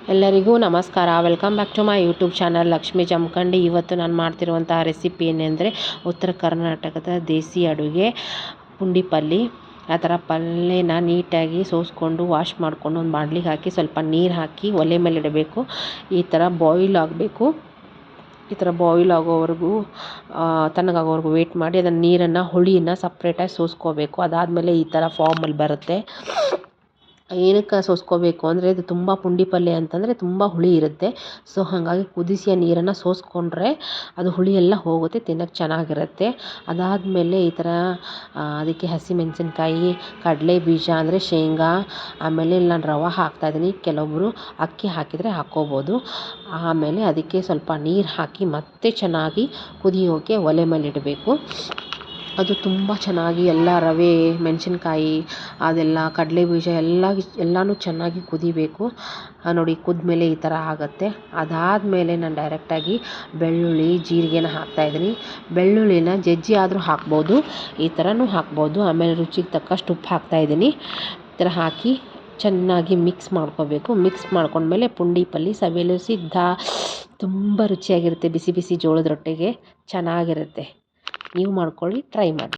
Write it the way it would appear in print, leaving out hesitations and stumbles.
ಎಲ್ಲರಿಗೂ ನಮಸ್ಕಾರ. Welcome back to my YouTube channel Lakshmi Jamakhandi. ಇವತ್ತು ನಾನು ಮಾಡ್ತಿರುವಂಥ ರೆಸಿಪಿ ಏನೆಂದರೆ ಉತ್ತರ ಕರ್ನಾಟಕದ ದೇಸಿ ಅಡುಗೆ ಪುಂಡಿ ಪಲ್ಲಿ. ಆ ಥರ ಪಲ್ಯನ ನೀಟಾಗಿ ಸೋಸ್ಕೊಂಡು ವಾಶ್ ಮಾಡಿಕೊಂಡು ಒಂದು ಬಾಣಲಿಗೆ ಹಾಕಿ ಸ್ವಲ್ಪ ನೀರು ಹಾಕಿ ಒಲೆ ಮೇಲೆ ಇಡಬೇಕು. ಈ ಥರ ಬಾಯ್ಲ್ ಆಗಬೇಕು. ಈ ಥರ ಬಾಯ್ಲ್ ಆಗೋವರೆಗೂ ತಣ್ಣಗಾಗೋವರೆಗೂ ವೆಯ್ಟ್ ಮಾಡಿ ಅದನ್ನು ನೀರನ್ನು ಹುಳಿಯನ್ನು ಸಪ್ರೇಟಾಗಿ ಸೋಸ್ಕೋಬೇಕು. ಅದಾದಮೇಲೆ ಈ ಥರ ಫಾರ್ಮಲ್ಲಿ ಬರುತ್ತೆ. ಏನಕ್ಕೆ ಸೋಸ್ಕೋಬೇಕು ಅಂದರೆ ಇದು ತುಂಬ ಪುಂಡಿ ಪಲ್ಯ ಅಂತಂದರೆ ತುಂಬ ಹುಳಿ ಇರುತ್ತೆ. ಸೊ ಹಾಗಾಗಿ ಕುದಿಸಿಯ ನೀರನ್ನು ಸೋಸ್ಕೊಂಡ್ರೆ ಅದು ಹುಳಿ ಎಲ್ಲ ಹೋಗುತ್ತೆ, ತಿನ್ನೋಕ್ಕೆ ಚೆನ್ನಾಗಿರುತ್ತೆ. ಅದಾದಮೇಲೆ ಈ ಥರ ಅದಕ್ಕೆ ಹಸಿಮೆಣಸಿನ್ಕಾಯಿ, ಕಡಲೆ ಬೀಜ ಅಂದರೆ ಶೇಂಗಾ, ಆಮೇಲೆ ನಾನು ರವೆ ಹಾಕ್ತಾಯಿದ್ದೀನಿ. ಕೆಲವೊಬ್ಬರು ಅಕ್ಕಿ ಹಾಕಿದರೆ ಹಾಕ್ಕೋಬೋದು. ಆಮೇಲೆ ಅದಕ್ಕೆ ಸ್ವಲ್ಪ ನೀರು ಹಾಕಿ ಮತ್ತೆ ಚೆನ್ನಾಗಿ ಕುದಿಯೋಕ್ಕೆ ಒಲೆ ಮೇಲೆ ಇಡಬೇಕು. ಅದು ತುಂಬ ಚೆನ್ನಾಗಿ ಎಲ್ಲ ರವೆ, ಮೆಣಸಿನ್ಕಾಯಿ, ಅದೆಲ್ಲ ಕಡಲೆ ಬೀಜ ಎಲ್ಲನೂ ಚೆನ್ನಾಗಿ ಕುದಿಬೇಕು. ನೋಡಿ ಕುದ್ಮೇಲೆ ಈ ಥರ ಆಗುತ್ತೆ. ಅದಾದಮೇಲೆ ನಾನು ಡೈರೆಕ್ಟಾಗಿ ಬೆಳ್ಳುಳ್ಳಿ, ಜೀರಿಗೆನ ಹಾಕ್ತಾಯಿದ್ದೀನಿ. ಬೆಳ್ಳುಳ್ಳಿನ ಜಜ್ಜಿ ಆದರೂ ಹಾಕ್ಬೋದು, ಈ ಥರನೂ ಹಾಕ್ಬೋದು. ಆಮೇಲೆ ರುಚಿಗೆ ತಕ್ಕಷ್ಟು ಉಪ್ಪು ಹಾಕ್ತಾಯಿದ್ದೀನಿ. ಈ ಥರ ಹಾಕಿ ಚೆನ್ನಾಗಿ ಮಿಕ್ಸ್ ಮಾಡ್ಕೋಬೇಕು. ಮಿಕ್ಸ್ ಮಾಡ್ಕೊಂಡ್ಮೇಲೆ ಪುಂಡಿ ಪಲ್ಲಿ ಸವಿಯಲು ಸಿದ್ಧ. ತುಂಬ ರುಚಿಯಾಗಿರುತ್ತೆ. ಬಿಸಿ ಬಿಸಿ ಜೋಳದ ರೊಟ್ಟಿಗೆ ಚೆನ್ನಾಗಿರುತ್ತೆ. ನೀವು ಮಾಡ್ಕೊಳ್ಳಿ, ಟ್ರೈ ಮಾಡಿ.